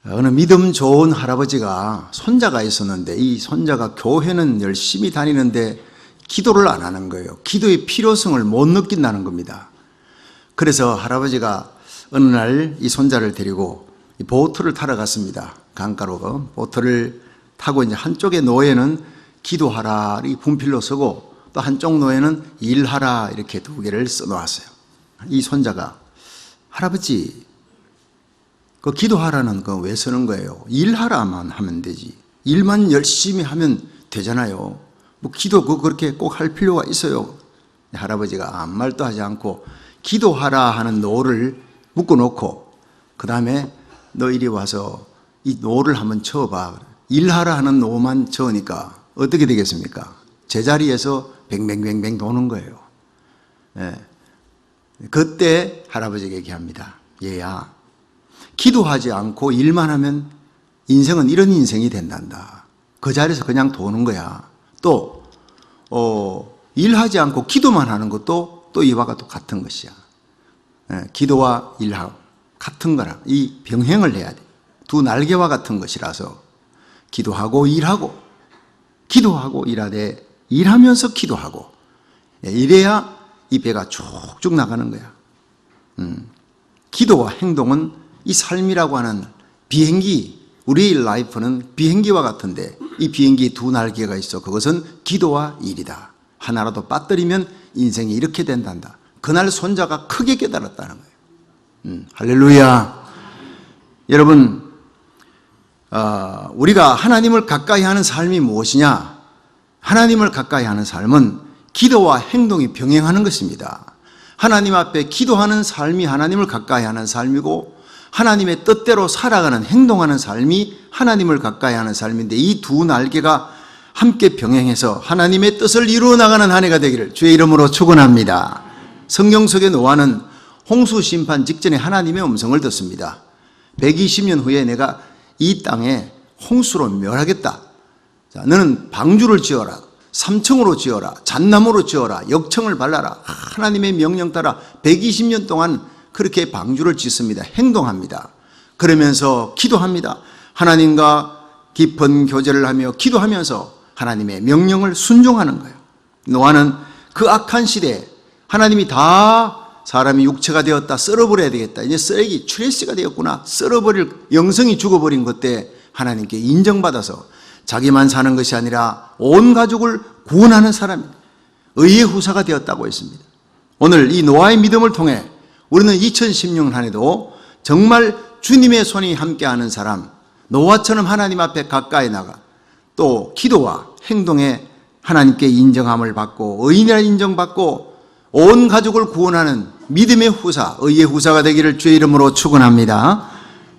어느 믿음 좋은 할아버지가 손자가 있었는데 이 손자가 교회는 열심히 다니는데 기도를 안 하는 거예요. 기도의 필요성을 못 느낀다는 겁니다. 그래서 할아버지가 어느 날 이 손자를 데리고 보트를 타러 갔습니다. 강가로 보트를 타고 이제 한쪽의 노예는 기도하라 이 분필로 쓰고 또 한쪽 노예는 일하라 이렇게 두 개를 써놓았어요. 이 손자가 할아버지 그 기도하라는 거 왜 쓰는 거예요? 일하라만 하면 되지. 일만 열심히 하면 되잖아요. 뭐 기도 그렇게 꼭 할 필요가 있어요. 할아버지가 아무 말도 하지 않고 기도하라 하는 노를 묶어놓고 그 다음에 너 이리 와서 이 노를 한번 쳐봐. 일하라 하는 노만 쳐니까 어떻게 되겠습니까? 제자리에서 뱅뱅뱅뱅 도는 거예요. 네. 그때 할아버지가 얘기합니다. 얘야, 기도하지 않고 일만 하면 인생은 이런 인생이 된단다. 그 자리에서 그냥 도는 거야. 또 일하지 않고 기도만 하는 것도 또 이와 같은 것이야. 기도와 일하고 같은 거라. 이 병행을 해야 돼. 두 날개와 같은 것이라서 기도하고 일하고 기도하고 일하되 일하면서 기도하고 이래야 이 배가 쭉쭉 나가는 거야. 기도와 행동은 이 삶이라고 하는 비행기, 우리의 라이프는 비행기와 같은데 이 비행기 두 날개가 있어. 그것은 기도와 일이다. 하나라도 빠뜨리면 인생이 이렇게 된단다. 그날 손자가 크게 깨달았다는 거예요. 할렐루야. 여러분, 우리가 하나님을 가까이 하는 삶이 무엇이냐? 하나님을 가까이 하는 삶은 기도와 행동이 병행하는 것입니다. 하나님 앞에 기도하는 삶이 하나님을 가까이 하는 삶이고 하나님의 뜻대로 살아가는 행동하는 삶이 하나님을 가까이 하는 삶인데 이 두 날개가 함께 병행해서 하나님의 뜻을 이루어 나가는 한 해가 되기를 주의 이름으로 축원합니다. 성경 속의 노아는 홍수 심판 직전에 하나님의 음성을 듣습니다. 120년 후에 내가 이 땅에 홍수로 멸하겠다. 자, 너는 방주를 지어라. 3층으로 지어라. 잣나무로 지어라. 역청을 발라라. 하나님의 명령 따라 120년 동안 그렇게 방주를 짓습니다. 행동합니다. 그러면서 기도합니다. 하나님과 깊은 교제를 하며 기도하면서 하나님의 명령을 순종하는 거예요. 노아는 그 악한 시대에 하나님이 다 사람이 육체가 되었다. 썰어버려야 되겠다. 이제 쓰레기, 트래시가 되었구나. 썰어버릴 영성이 죽어버린 그때 하나님께 인정받아서 자기만 사는 것이 아니라 온 가족을 구원하는 사람이 의의 후사가 되었다고 했습니다. 오늘 이 노아의 믿음을 통해 우리는 2016년 한 해도 정말 주님의 손이 함께하는 사람, 노아처럼 하나님 앞에 가까이 나가 또 기도와 행동에 하나님께 인정함을 받고 의인이라 인정받고 온 가족을 구원하는 믿음의 후사, 의의 후사가 되기를 주의 이름으로 축원합니다.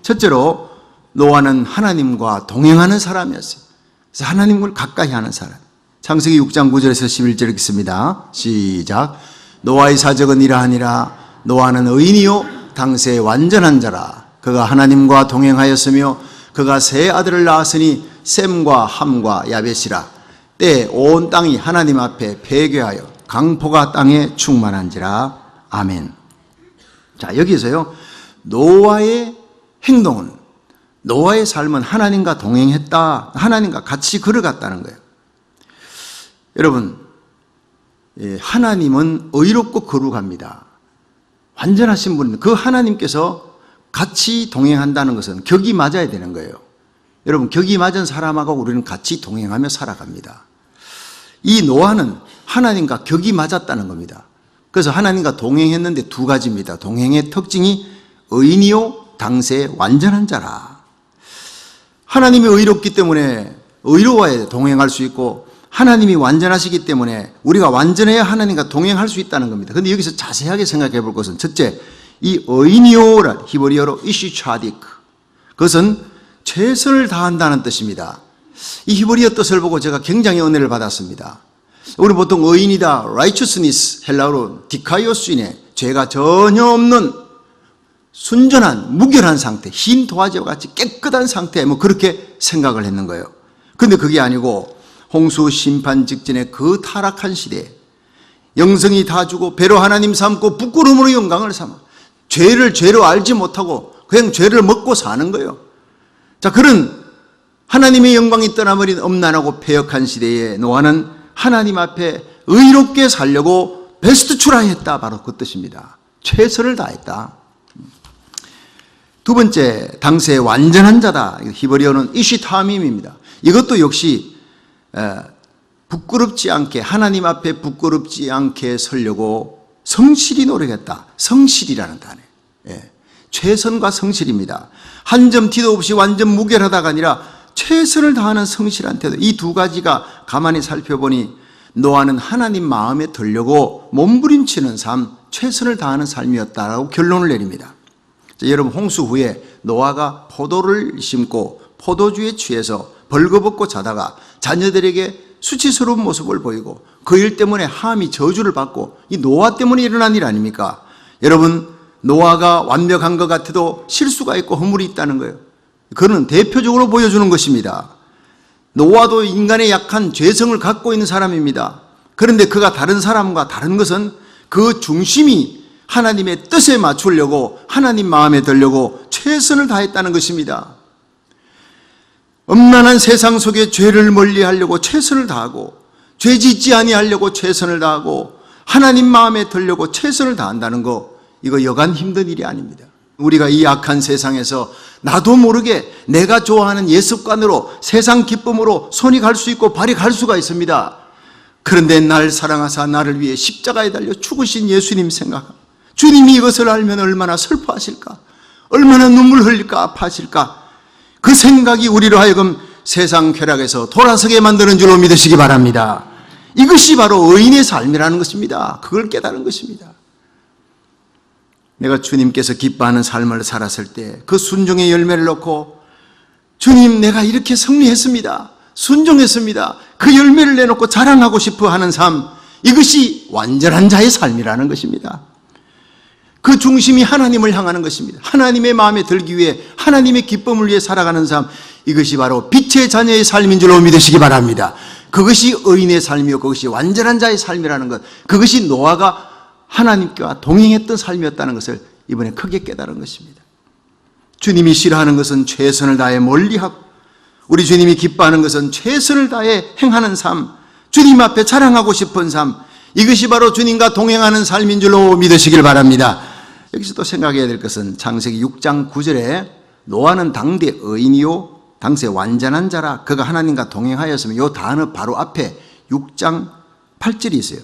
첫째로 노아는 하나님과 동행하는 사람이었어요. 그래서 하나님을 가까이 하는 사람. 창세기 6장 9절에서 11절 읽습니다. 시작. 노아의 사적은 이러하니라. 노아는 의인이요 당시에 완전한 자라. 그가 하나님과 동행하였으며 그가 세 아들을 낳았으니 셈과 함과 야벳이라. 때에 온 땅이 하나님 앞에 회개하여 강포가 땅에 충만한지라. 아멘. 자, 여기서요 노아의 행동은, 노아의 삶은 하나님과 동행했다. 하나님과 같이 걸어갔다는 거예요. 여러분, 하나님은 의롭고 거룩합니다. 완전하신 분은 그 하나님께서 같이 동행한다는 것은 격이 맞아야 되는 거예요. 여러분, 격이 맞은 사람하고 우리는 같이 동행하며 살아갑니다. 이 노아는 하나님과 격이 맞았다는 겁니다. 그래서 하나님과 동행했는데 두 가지입니다. 동행의 특징이 의인이요 당시에 완전한 자라. 하나님이 의롭기 때문에 의로워야 동행할 수 있고 하나님이 완전하시기 때문에 우리가 완전해야 하나님과 동행할 수 있다는 겁니다. 그런데 여기서 자세하게 생각해 볼 것은 첫째, 이 의인이요란 히브리어로 이슈차딕, 그것은 최선을 다한다는 뜻입니다. 이 히브리어 뜻을 보고 제가 굉장히 은혜를 받았습니다. 우리 보통 의인이다, righteousness, 헬라어로 디카이오스인의 죄가 전혀 없는 순전한 무결한 상태, 흰 도화지와 같이 깨끗한 상태, 뭐 그렇게 생각을 했는 거예요. 그런데 그게 아니고 홍수 심판 직전에 그 타락한 시대에 영성이 다 주고 배로 하나님 삼고 부끄러움으로 영광을 삼아 죄를 죄로 알지 못하고 그냥 죄를 먹고 사는 거예요. 자, 그런 하나님의 영광이 떠나버린 음란하고 패역한 시대에 노아는 하나님 앞에 의롭게 살려고 베스트 트라이했다. 바로 그 뜻입니다. 최선을 다했다. 두 번째, 당시의 완전한 자다. 히브리어는 이시타밈입니다. 이것도 역시 부끄럽지 않게, 하나님 앞에 부끄럽지 않게 서려고 성실히 노력했다. 성실이라는 단어. 최선과 성실입니다. 한 점 티도 없이 완전 무결하다가 아니라 최선을 다하는 성실한 태도. 이 두 가지가 가만히 살펴보니 노아는 하나님 마음에 들려고 몸부림치는 삶, 최선을 다하는 삶이었다라고 결론을 내립니다. 자, 여러분, 홍수 후에 노아가 포도를 심고 포도주에 취해서 벌거벗고 자다가 자녀들에게 수치스러운 모습을 보이고 그 일 때문에 함이 저주를 받고 이 노아 때문에 일어난 일 아닙니까? 여러분, 노아가 완벽한 것 같아도 실수가 있고 허물이 있다는 거예요. 그는 대표적으로 보여주는 것입니다. 노아도 인간의 약한 죄성을 갖고 있는 사람입니다. 그런데 그가 다른 사람과 다른 것은 그 중심이 하나님의 뜻에 맞추려고, 하나님 마음에 들려고 최선을 다했다는 것입니다. 음란한 세상 속에 죄를 멀리하려고 최선을 다하고, 죄 짓지 아니하려고 최선을 다하고, 하나님 마음에 들려고 최선을 다한다는 거, 이거 여간 힘든 일이 아닙니다. 우리가 이 악한 세상에서 나도 모르게 내가 좋아하는 예습관으로, 세상 기쁨으로 손이 갈 수 있고 발이 갈 수가 있습니다. 그런데 날 사랑하사 나를 위해 십자가에 달려 죽으신 예수님 생각, 주님이 이것을 알면 얼마나 슬퍼하실까, 얼마나 눈물 흘릴까, 아파하실까. 그 생각이 우리로 하여금 세상 쾌락에서 돌아서게 만드는 줄로 믿으시기 바랍니다. 이것이 바로 의인의 삶이라는 것입니다. 그걸 깨달은 것입니다. 내가 주님께서 기뻐하는 삶을 살았을 때 그 순종의 열매를 놓고, 주님, 내가 이렇게 승리했습니다, 순종했습니다, 그 열매를 내놓고 자랑하고 싶어 하는 삶, 이것이 완전한 자의 삶이라는 것입니다. 그 중심이 하나님을 향하는 것입니다. 하나님의 마음에 들기 위해, 하나님의 기쁨을 위해 살아가는 삶, 이것이 바로 빛의 자녀의 삶인 줄로 믿으시기 바랍니다. 그것이 의인의 삶이요, 그것이 완전한 자의 삶이라는 것, 그것이 노아가 하나님과 동행했던 삶이었다는 것을 이번에 크게 깨달은 것입니다. 주님이 싫어하는 것은 최선을 다해 멀리하고, 우리 주님이 기뻐하는 것은 최선을 다해 행하는 삶, 주님 앞에 자랑하고 싶은 삶, 이것이 바로 주님과 동행하는 삶인 줄로 믿으시길 바랍니다. 여기서 또 생각해야 될 것은 창세기 6장 9절에 노아는 당대 의인이요 당세 완전한 자라 그가 하나님과 동행하였으면, 이 단어 바로 앞에 6장 8절이 있어요.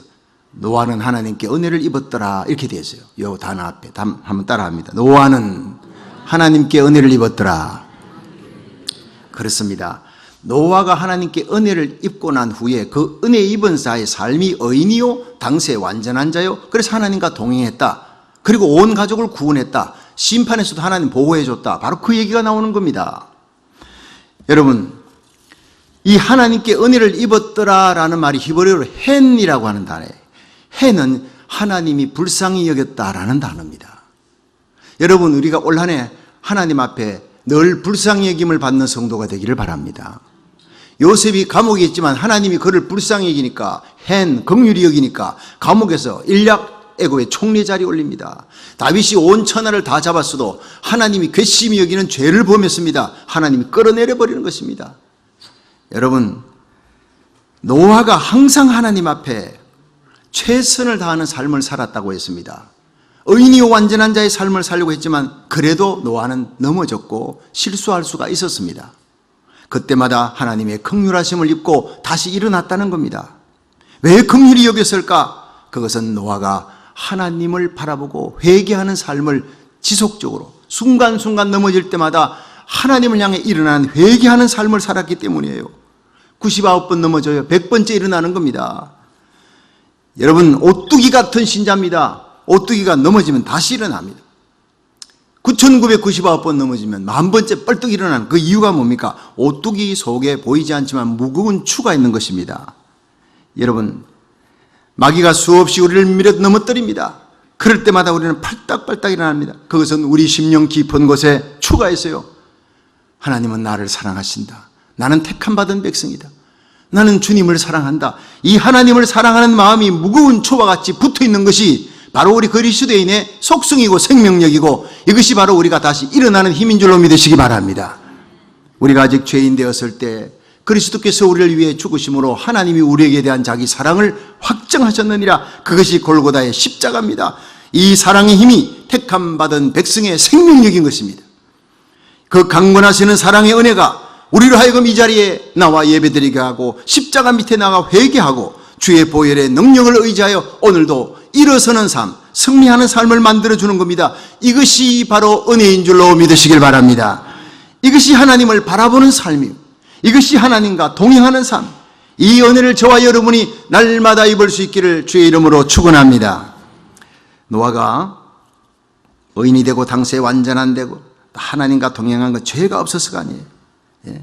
노아는 하나님께 은혜를 입었더라, 이렇게 되어 있어요. 이 단어 앞에 한번 따라합니다. 노아는 하나님께 은혜를 입었더라. 그렇습니다. 노아가 하나님께 은혜를 입고 난 후에 그 은혜 입은 자의 삶이 의인이요 당세 완전한 자요, 그래서 하나님과 동행했다. 그리고 온 가족을 구원했다. 심판에서도 하나님 보호해줬다. 바로 그 얘기가 나오는 겁니다. 여러분, 이 하나님께 은혜를 입었더라라는 말이 히브리어로 헨이라고 하는 단어예요. 헨은 하나님이 불쌍히 여겼다라는 단어입니다. 여러분, 우리가 올 한 해 하나님 앞에 늘 불쌍히 여김을 받는 성도가 되기를 바랍니다. 요셉이 감옥에 있지만 하나님이 그를 불쌍히 여기니까, 헨, 긍휼히 여기니까 감옥에서 일약 애고의 총리 자리에 올립니다. 다윗이 온 천하를 다 잡았어도 하나님이 괘씸히 여기는 죄를 범했습니다. 하나님이 끌어내려 버리는 것입니다. 여러분, 노아가 항상 하나님 앞에 최선을 다하는 삶을 살았다고 했습니다. 의인이요 완전한 자의 삶을 살려고 했지만 그래도 노아는 넘어졌고 실수할 수가 있었습니다. 그때마다 하나님의 긍휼하심을 입고 다시 일어났다는 겁니다. 왜 긍휼히 여겼을까? 그것은 노아가 하나님을 바라보고 회개하는 삶을 지속적으로 순간순간 넘어질 때마다 하나님을 향해 일어나는 회개하는 삶을 살았기 때문이에요. 99번 넘어져요. 100번째 일어나는 겁니다. 여러분, 오뚜기 같은 신자입니다. 오뚜기가 넘어지면 다시 일어납니다. 9999번 넘어지면 1000번째 뻘떡 일어나는 그 이유가 뭡니까? 오뚜기 속에 보이지 않지만 무거운 추가 있는 것입니다. 여러분, 마귀가 수없이 우리를 밀어 넘어뜨립니다. 그럴 때마다 우리는 팔딱팔딱 일어납니다. 그것은 우리 심령 깊은 곳에 추가 있어요. 하나님은 나를 사랑하신다. 나는 택함받은 백성이다. 나는 주님을 사랑한다. 이 하나님을 사랑하는 마음이 무거운 초와 같이 붙어있는 것이 바로 우리 그리스도인의 속성이고 생명력이고, 이것이 바로 우리가 다시 일어나는 힘인 줄로 믿으시기 바랍니다. 우리가 아직 죄인 되었을 때 그리스도께서 우리를 위해 죽으심으로 하나님이 우리에게 대한 자기 사랑을 확정하셨느니라. 그것이 골고다의 십자가입니다. 이 사랑의 힘이 택함받은 백성의 생명력인 것입니다. 그 강권하시는 사랑의 은혜가 우리로 하여금 이 자리에 나와 예배드리게 하고 십자가 밑에 나가 회개하고 주의 보혈의 능력을 의지하여 오늘도 일어서는 삶, 승리하는 삶을 만들어주는 겁니다. 이것이 바로 은혜인 줄로 믿으시길 바랍니다. 이것이 하나님을 바라보는 삶이요, 이것이 하나님과 동행하는 삶, 이 은혜를 저와 여러분이 날마다 입을 수 있기를 주의 이름으로 축원합니다. 노아가 의인이 되고 당시에 완전한 되고 하나님과 동행한 건 죄가 없어서가 아니에요. 예.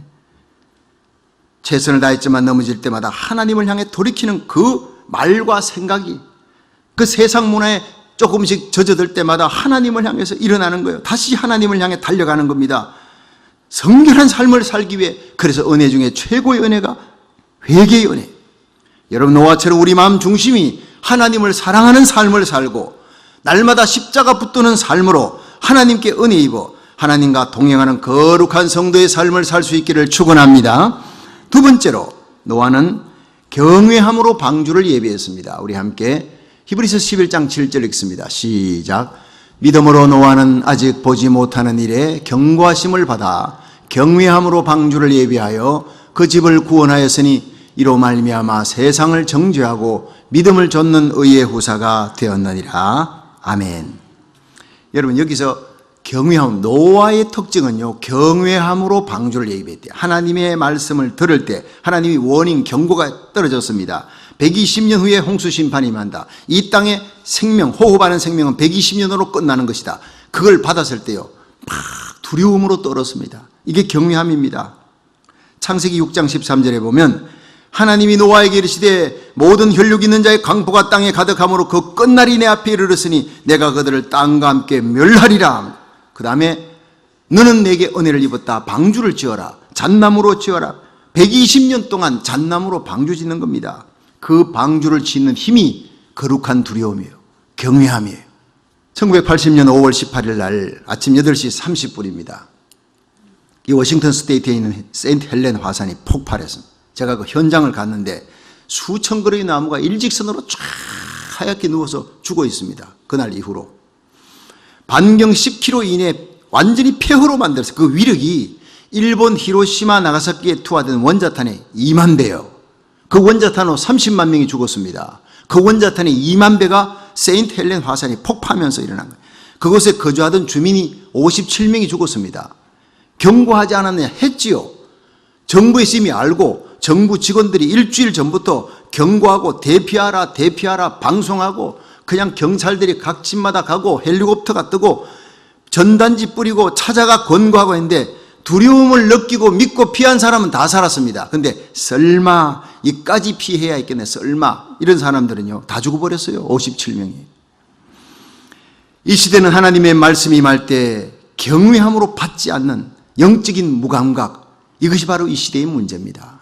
최선을 다했지만 넘어질 때마다 하나님을 향해 돌이키는 그 말과 생각이 그 세상 문화에 조금씩 젖어들 때마다 하나님을 향해서 일어나는 거예요. 다시 하나님을 향해 달려가는 겁니다. 성결한 삶을 살기 위해, 그래서 은혜 중에 최고의 은혜가 회개의 은혜. 여러분, 노아처럼 우리 마음 중심이 하나님을 사랑하는 삶을 살고 날마다 십자가 붙드는 삶으로 하나님께 은혜 입어 하나님과 동행하는 거룩한 성도의 삶을 살 수 있기를 축원합니다. 두 번째로 노아는 경외함으로 방주를 예비했습니다. 우리 함께 히브리서 11장 7절 읽습니다. 시작. 믿음으로 노아는 아직 보지 못하는 일에 경고하심을 받아 경외함으로 방주를 예비하여 그 집을 구원하였으니 이로 말미암아 세상을 정죄하고 믿음을 좇는 의의 후사가 되었느니라. 아멘. 여러분, 여기서 경외함, 노아의 특징은요, 경외함으로 방주를 예비했대요. 하나님의 말씀을 들을 때 하나님이 워닝, 경고가 떨어졌습니다. 120년 후에 홍수 심판이 임한다. 이 땅의 생명, 호흡하는 생명은 120년으로 끝나는 것이다. 그걸 받았을 때요, 막 두려움으로 떨었습니다. 이게 경외함입니다. 창세기 6장 13절에 보면 하나님이 노아에게 이르시되 모든 혈육 있는 자의 강포가 땅에 가득함으로 그 끝날이 내 앞에 이르렀으니 내가 그들을 땅과 함께 멸하리라. 그 다음에 너는 내게 은혜를 입었다. 방주를 지어라. 잣나무로 지어라. 120년 동안 잣나무로 방주 짓는 겁니다. 그 방주를 짓는 힘이 거룩한 두려움이에요. 경외함이에요. 1980년 5월 18일 날 아침 8시 30분입니다. 이 워싱턴 스테이트에 있는 세인트 헬렌 화산이 폭발했습니다. 제가 그 현장을 갔는데 수천 그루의 나무가 일직선으로 쫙 하얗게 누워서 죽어 있습니다. 그날 이후로. 반경 10km 이내에 완전히 폐허로 만들었어요. 그 위력이 일본 히로시마 나가사키에 투하된 원자탄의 2만 배예요. 그 원자탄으로 30만 명이 죽었습니다. 그 원자탄의 2만 배가 세인트 헬렌 화산이 폭파하면서 일어난 거예요. 그곳에 거주하던 주민이 57명이 죽었습니다. 경고하지 않았느냐 했지요. 정부에서 이미 알고 정부 직원들이 일주일 전부터 경고하고 대피하라 대피하라 방송하고 그냥 경찰들이 각 집마다 가고 헬리콥터가 뜨고 전단지 뿌리고 찾아가 권고하고 했는데 두려움을 느끼고 믿고 피한 사람은 다 살았습니다. 근데 설마 이까지 피해야 했겠네, 설마, 이런 사람들은요 다 죽어버렸어요. 57명이. 이 시대는 하나님의 말씀이 임할 때 경외함으로 받지 않는 영적인 무감각, 이것이 바로 이 시대의 문제입니다.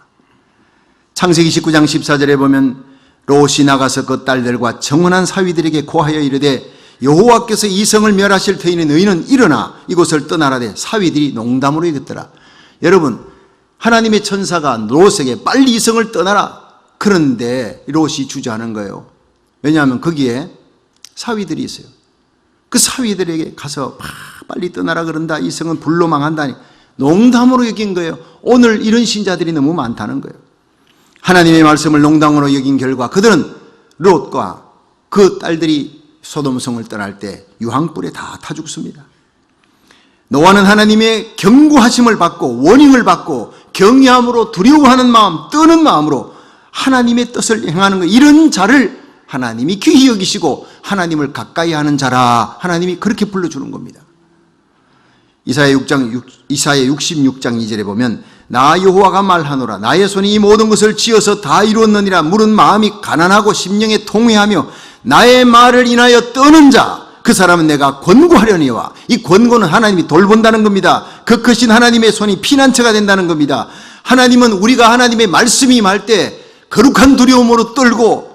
창세기 19장 14절에 보면 롯이 나가서 그 딸들과 정혼한 사위들에게 고하여 이르되 여호와께서 이 성을 멸하실 터이니 너희는 일어나 이곳을 떠나라되 사위들이 농담으로 이겼더라. 여러분, 하나님의 천사가 롯에게 빨리 이 성을 떠나라. 그런데 롯이 주저하는 거예요. 왜냐하면 거기에 사위들이 있어요. 그 사위들에게 가서 빨리 떠나라 그런다. 이 성은 불로 망한다니. 농담으로 여긴 거예요. 오늘 이런 신자들이 너무 많다는 거예요. 하나님의 말씀을 농담으로 여긴 결과 그들은 롯과 그 딸들이 소돔성을 떠날 때 유황불에 다 타 죽습니다. 노아는 하나님의 경고하심을 받고 원인을 받고 경외함으로 두려워하는 마음, 떠는 마음으로 하나님의 뜻을 행하는 것, 이런 자를 하나님이 귀히 여기시고 하나님을 가까이 하는 자라 하나님이 그렇게 불러주는 겁니다. 이사야 66장 2절에 보면 나 여호와가 말하노라 나의 손이 이 모든 것을 지어서 다 이루었느니라. 물은 마음이 가난하고 심령에 통회하며 나의 말을 인하여 떠는 자 그 사람은 내가 권고하려니와. 이 권고는 하나님이 돌본다는 겁니다. 그 크신 하나님의 손이 피난처가 된다는 겁니다. 하나님은 우리가 하나님의 말씀이 임할 때 거룩한 두려움으로 떨고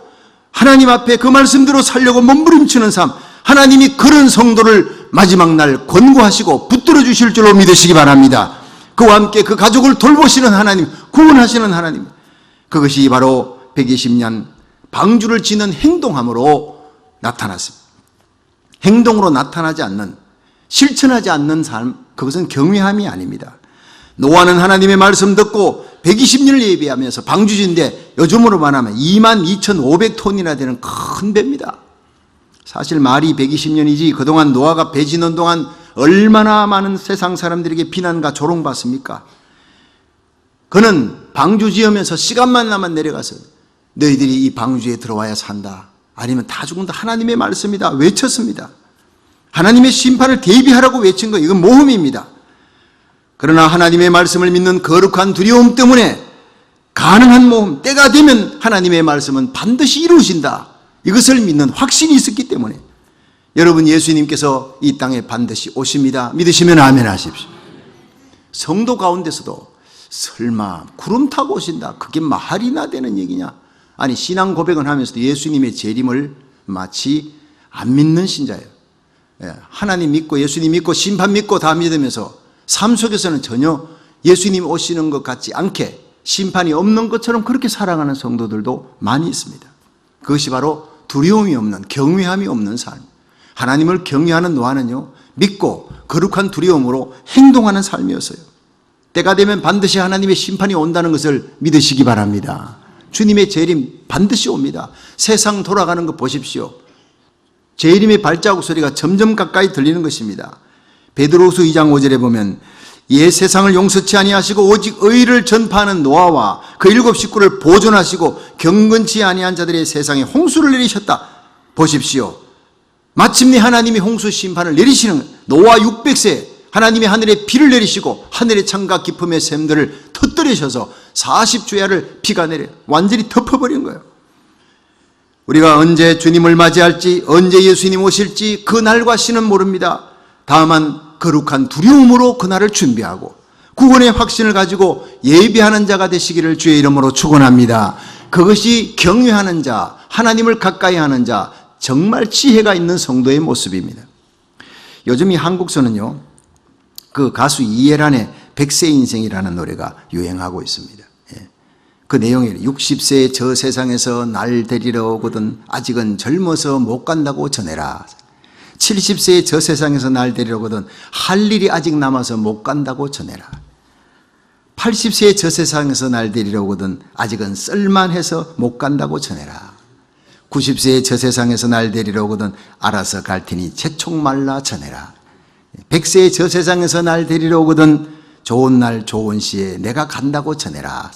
하나님 앞에 그 말씀대로 살려고 몸부림치는 삶, 하나님이 그런 성도를 마지막 날 권고하시고 붙들어 주실 줄로 믿으시기 바랍니다. 그와 함께 그 가족을 돌보시는 하나님, 구원하시는 하나님. 그것이 바로 120년 방주를 지는 행동함으로 나타났습니다. 행동으로 나타나지 않는, 실천하지 않는 삶, 그것은 경외함이 아닙니다. 노아는 하나님의 말씀 듣고 120년을 예비하면서 방주지인데 요즘으로 말하면 22,500톤이나 되는 큰 배입니다. 사실 말이 120년이지 그동안 노아가 배 지는 동안 얼마나 많은 세상 사람들에게 비난과 조롱받습니까? 그는 방주 지으면서 시간만 나면 내려가서 너희들이 이 방주에 들어와야 산다, 아니면 다 죽는다, 하나님의 말씀이다 외쳤습니다. 하나님의 심판을 대비하라고 외친 거, 이건 모험입니다. 그러나 하나님의 말씀을 믿는 거룩한 두려움 때문에 가능한 모험, 때가 되면 하나님의 말씀은 반드시 이루어진다, 이것을 믿는 확신이 있었기 때문에 여러분, 예수님께서 이 땅에 반드시 오십니다. 믿으시면 아멘 하십시오. 성도 가운데서도 설마 구름 타고 오신다, 그게 말이나 되는 얘기냐? 아니, 신앙 고백은 하면서도 예수님의 재림을 마치 안 믿는 신자예요. 하나님 믿고 예수님 믿고 심판 믿고 다 믿으면서 삶 속에서는 전혀 예수님 오시는 것 같지 않게 심판이 없는 것처럼 그렇게 살아가는 성도들도 많이 있습니다. 그것이 바로 두려움이 없는, 경외함이 없는 삶. 하나님을 경외하는 노아는요, 믿고 거룩한 두려움으로 행동하는 삶이었어요. 때가 되면 반드시 하나님의 심판이 온다는 것을 믿으시기 바랍니다. 주님의 재림 반드시 옵니다. 세상 돌아가는 거 보십시오. 재림의 발자국 소리가 점점 가까이 들리는 것입니다. 베드로후서 2장 5절에 보면 옛 세상을 용서치 아니하시고 오직 의를 전파하는 노아와 그 7 식구를 보존하시고 경건치 아니한 자들의 세상에 홍수를 내리셨다. 보십시오. 마침내 하나님이 홍수 심판을 내리시는, 노아 600세 하나님이 하늘에 비를 내리시고 하늘의 창과 깊음의 샘들을 터뜨리셔서 40주야를 비가 내려 완전히 덮어버린 거예요. 우리가 언제 주님을 맞이할지, 언제 예수님 오실지 그 날과 시는 모릅니다. 다만 거룩한 두려움으로 그날을 준비하고 구원의 확신을 가지고 예비하는 자가 되시기를 주의 이름으로 축원합니다. 그것이 경외하는 자, 하나님을 가까이 하는 자, 정말 지혜가 있는 성도의 모습입니다. 요즘 이 한국서는요, 그 가수 이해란의 100세 인생이라는 노래가 유행하고 있습니다. 그 내용이 60세의 저 세상에서 날 데리러 오거든 아직은 젊어서 못 간다고 전해라. 70세의 저 세상에서 날 데리러 오거든 할 일이 아직 남아서 못 간다고 전해라. 80세의 저 세상에서 날 데리러 오거든 아직은 쓸만해서 못 간다고 전해라. 90세의 저 세상에서 날 데리러 오거든 알아서 갈 테니 재촉 말라 전해라. 100세의 저 세상에서 날 데리러 오거든 좋은 날 좋은 시에 내가 간다고 전해라.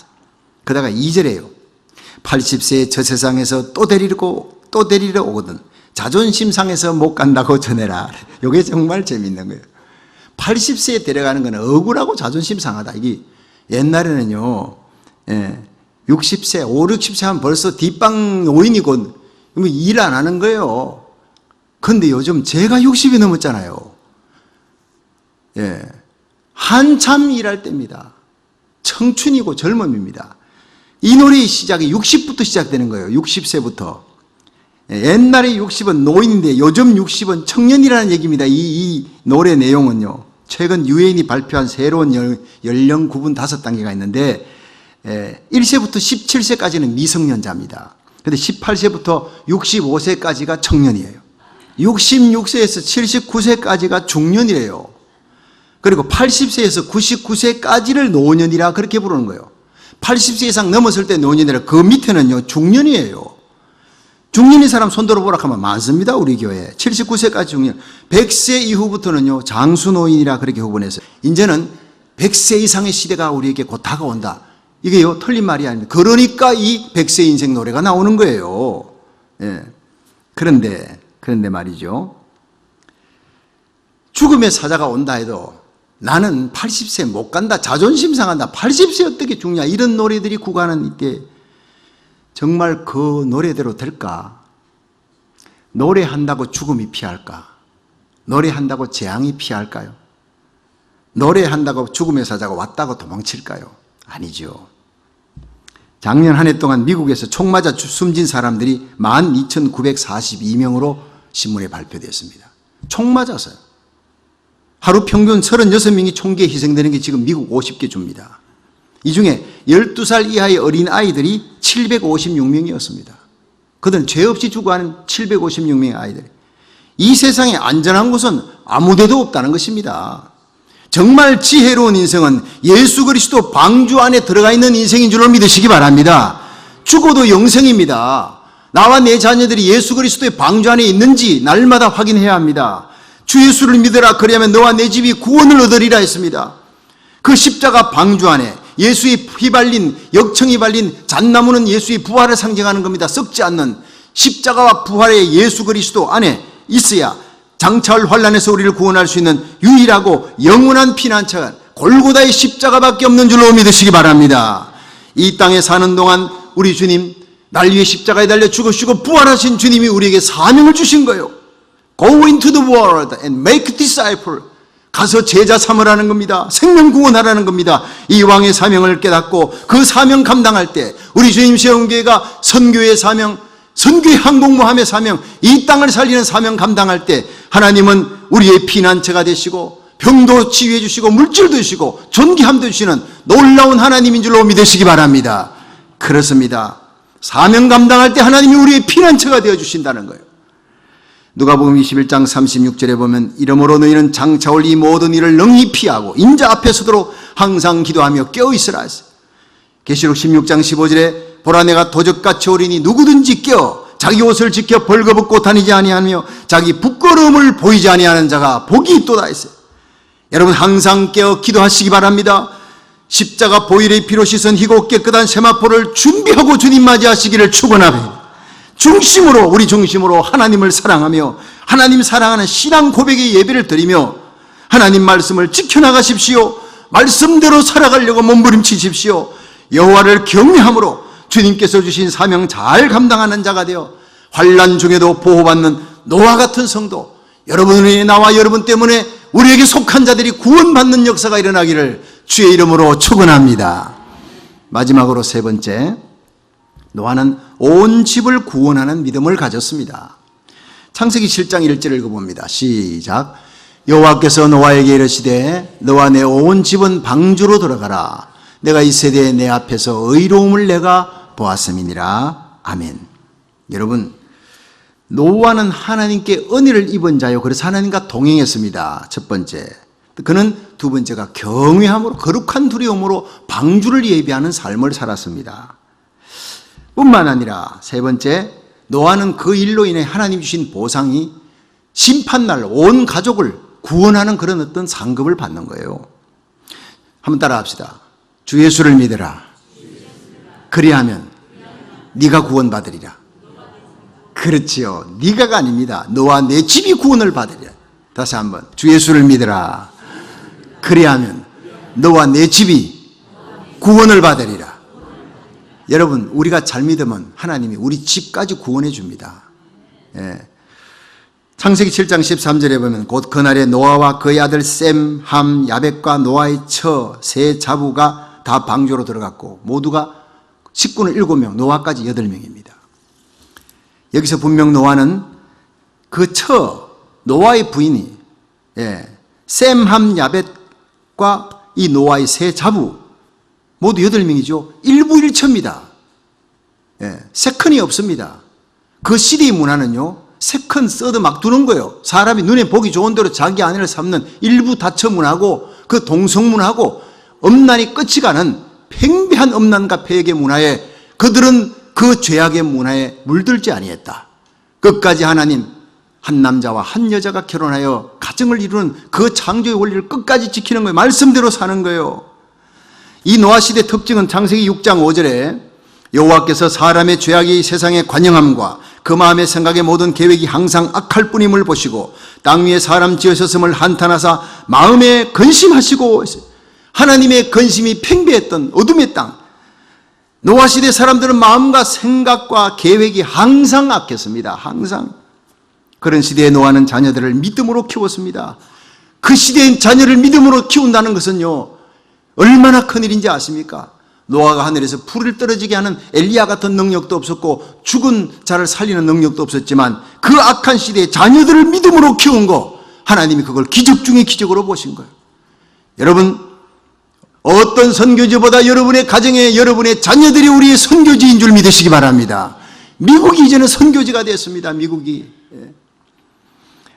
그러다가 2절에요. 80세의 저 세상에서 또 데리러 오거든 자존심 상해서 못 간다고 전해라. 이게 정말 재밌는 거예요. 80세에 데려가는 건 억울하고 자존심 상하다. 이게 옛날에는요, 60세, 5, 60세 하면 벌써 뒷방 노인이고 일 안 하는 거예요. 그런데 요즘 제가 60이 넘었잖아요. 한참 일할 때입니다. 청춘이고 젊음입니다. 이 노래의 시작이 60부터 시작되는 거예요. 60세부터. 옛날에 60은 노인인데 요즘 60은 청년이라는 얘기입니다. 이 노래 내용은요, 최근 유엔이 발표한 새로운 연령 구분 5단계가 있는데 1세부터 17세까지는 미성년자입니다. 그런데 18세부터 65세까지가 청년이에요. 66세에서 79세까지가 중년이래요. 그리고 80세에서 99세까지를 노년이라 그렇게 부르는 거예요. 80세 이상 넘었을 때 노년이라, 그 밑에는요 중년이에요. 중년인 사람 손 들어보라 하면 많습니다. 우리 교회에 79세까지 중년, 100세 이후부터는요 장수노인이라 그렇게 구분해서 이제는 100세 이상의 시대가 우리에게 곧 다가온다. 이게요 틀린 말이 아닙니다. 그러니까 이 100세 인생 노래가 나오는 거예요. 그런데 말이죠, 죽음의 사자가 온다 해도 나는 80세 못 간다, 자존심 상한다, 80세 어떻게 죽냐, 이런 노래들이 구가는 이때 정말 그 노래대로 될까? 노래한다고 죽음이 피할까? 노래한다고 재앙이 피할까요? 노래한다고 죽음의 사자가 왔다고 도망칠까요? 아니죠. 작년 한 해 동안 미국에서 총 맞아 숨진 사람들이 12,942명으로 신문에 발표됐습니다. 총 맞아서요. 하루 평균 36명이 총기에 희생되는 게 지금 미국 50개 주입니다. 이 중에 12살 이하의 어린 아이들이 756명이었습니다. 그들은 죄 없이 죽어가는 756명의 아이들. 이 세상에 안전한 곳은 아무데도 없다는 것입니다. 정말 지혜로운 인생은 예수 그리스도 방주 안에 들어가 있는 인생인 줄로 믿으시기 바랍니다. 죽어도 영생입니다. 나와 내 자녀들이 예수 그리스도의 방주 안에 있는지 날마다 확인해야 합니다. 주 예수를 믿으라, 그리하면 너와 내 집이 구원을 얻으리라 했습니다. 그 십자가 방주 안에 예수의 피 발린, 역청이 발린 잣나무는 예수의 부활을 상징하는 겁니다. 썩지 않는 십자가와 부활의 예수 그리스도 안에 있어야 장차올 환난에서 우리를 구원할 수 있는 유일하고 영원한 피난처가 골고다의 십자가밖에 없는 줄로 믿으시기 바랍니다. 이 땅에 사는 동안 우리 주님, 날 위해 십자가에 달려 죽으시고 부활하신 주님이 우리에게 사명을 주신 거예요. Go into the world and make disciples. 가서 제자 삼으라는 겁니다. 생명 구원하라는 겁니다. 이 왕의 사명을 깨닫고 그 사명 감당할 때 우리 주님 세운교회가 선교의 사명, 선교의 항공모함의 사명, 이 땅을 살리는 사명 감당할 때 하나님은 우리의 피난처가 되시고 병도 치유해 주시고 물질도 주시고 존귀함도 주시는 놀라운 하나님인 줄로 믿으시기 바랍니다. 그렇습니다. 사명 감당할 때 하나님이 우리의 피난처가 되어주신다는 거예요. 누가복음 21장 36절에 보면 이러므로 너희는 장차올 이 모든 일을 능히 피하고 인자 앞에 서도록 항상 기도하며 깨어있으라 했어요. 계시록 16장 15절에 보라 내가 도적같이 오리니 누구든지 깨어 자기 옷을 지켜 벌거벗고 다니지 아니하며 자기 부끄러움을 보이지 아니하는 자가 복이 있도다 했어요. 여러분 항상 깨어 기도하시기 바랍니다. 십자가 보혈의 피로 씻은 희고 깨끗한 세마포를 준비하고 주님 맞이하시기를 축원합니다. 중심으로, 우리 중심으로 하나님을 사랑하며 하나님 사랑하는 신앙 고백의 예배를 드리며 하나님 말씀을 지켜나가십시오. 말씀대로 살아가려고 몸부림치십시오. 여호와를 경외함으로 주님께서 주신 사명 잘 감당하는 자가 되어 환난 중에도 보호받는 노아 같은 성도, 여러분의 나와 여러분 때문에 우리에게 속한 자들이 구원받는 역사가 일어나기를 주의 이름으로 축원합니다. 마지막으로 세 번째, 노아는 온 집을 구원하는 믿음을 가졌습니다. 창세기 7장 1절을 읽어봅니다. 시작. 여호와께서 노아에게 이르시되 너와 내 온 집은 방주로 들어가라. 내가 이 세대에 내 앞에서 의로움을 내가 보았음이니라. 아멘. 여러분, 노아는 하나님께 은혜를 입은 자요, 그래서 하나님과 동행했습니다. 첫 번째. 그는 두 번째가 경외함으로, 거룩한 두려움으로 방주를 예비하는 삶을 살았습니다. 뿐만 아니라 세 번째, 노아는 그 일로 인해 하나님 주신 보상이 심판날 온 가족을 구원하는 그런 어떤 상급을 받는 거예요. 한번 따라 합시다. 주 예수를 믿으라. 그리하면 네가 구원받으리라. 그렇지요. 네가가 아닙니다. 너와 내 집이 구원을 받으리라. 다시 한번. 주 예수를 믿으라. 그리하면 너와 내 집이 구원을 받으리라. 여러분, 우리가 잘 믿으면 하나님이 우리 집까지 구원해 줍니다. 예. 창세기 7장 13절에 보면 곧 그날에 노아와 그의 아들 셈, 함, 야벳과 노아의 처, 세 자부가 다 방주로 들어갔고 모두가 식구는 7명, 노아까지 8명입니다. 여기서 분명 노아는 그 처, 노아의 부인이 셈, 함, 야벳과 이 노아의 세 자부 모두 8명이죠. 일부일처입니다. 세컨이 없습니다. 그 시대의 문화는요, 세컨, 서드 막 두는 거예요. 사람이 눈에 보기 좋은 대로 자기 아내를 삼는 일부 다처 문화고 그 동성 문화고 엄난이 끝이 가는 팽배한 엄난과 폐역의 문화에 그들은 그 죄악의 문화에 물들지 아니했다. 끝까지 하나님, 한 남자와 한 여자가 결혼하여 가정을 이루는 그 창조의 원리를 끝까지 지키는 거예요. 말씀대로 사는 거예요. 이 노아 시대 특징은 창세기 6장 5절에 여호와께서 사람의 죄악이 세상에 관영함과 그 마음의 생각의 모든 계획이 항상 악할 뿐임을 보시고 땅 위에 사람 지으셨음을 한탄하사 마음에 근심하시고, 하나님의 근심이 팽배했던 어둠의 땅, 노아 시대 사람들은 마음과 생각과 계획이 항상 악했습니다. 항상. 그런 시대에 노아는 자녀들을 믿음으로 키웠습니다. 그 시대의 자녀를 믿음으로 키운다는 것은요, 얼마나 큰일인지 아십니까? 노아가 하늘에서 풀을 떨어지게 하는 엘리야 같은 능력도 없었고 죽은 자를 살리는 능력도 없었지만 그 악한 시대에 자녀들을 믿음으로 키운 거, 하나님이 그걸 기적 중에 기적으로 보신 거예요. 여러분, 어떤 선교지보다 여러분의 가정에 여러분의 자녀들이 우리의 선교지인 줄 믿으시기 바랍니다. 미국이 이제는 선교지가 됐습니다. 미국이.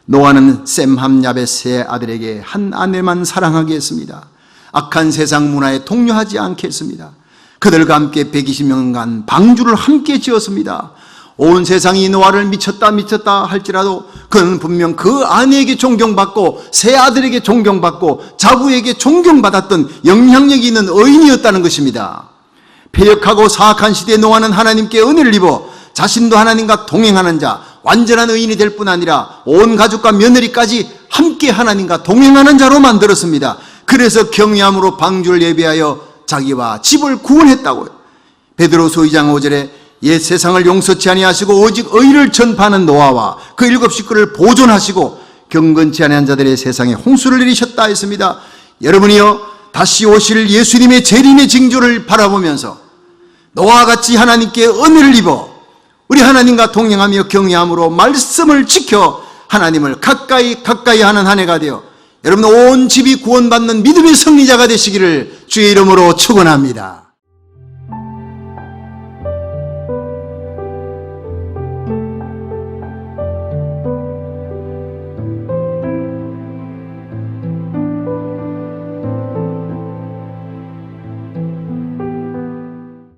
노아는 셈함 야벳 세 아들에게 한 아내만 사랑하게 했습니다. 악한 세상 문화에 동요하지 않겠습니다. 그들과 함께 120년간 방주를 함께 지었습니다. 온 세상이 노아를 미쳤다 할지라도 그는 분명 그 아내에게 존경받고 세 아들에게 존경받고 자부에게 존경받았던 영향력이 있는 의인이었다는 것입니다. 패역하고 사악한 시대에 노아는 하나님께 은혜를 입어 자신도 하나님과 동행하는 자, 완전한 의인이 될 뿐 아니라 온 가족과 며느리까지 함께 하나님과 동행하는 자로 만들었습니다. 그래서 경외함으로 방주를 예비하여 자기와 집을 구원했다고요. 베드로서 2장 5절에 옛 세상을 용서치 아니하시고 오직 의를 전파하는 노아와 그 7 식구를 보존하시고 경건치 아니한 자들의 세상에 홍수를 내리셨다 했습니다. 여러분이요, 다시 오실 예수님의 재림의 징조를 바라보면서 노아와 같이 하나님께 은혜를 입어 우리 하나님과 동행하며 경외함으로 말씀을 지켜 하나님을 가까이 하는 한 해가 되어 여러분 온 집이 구원받는 믿음의 승리자가 되시기를 주의 이름으로 축원합니다.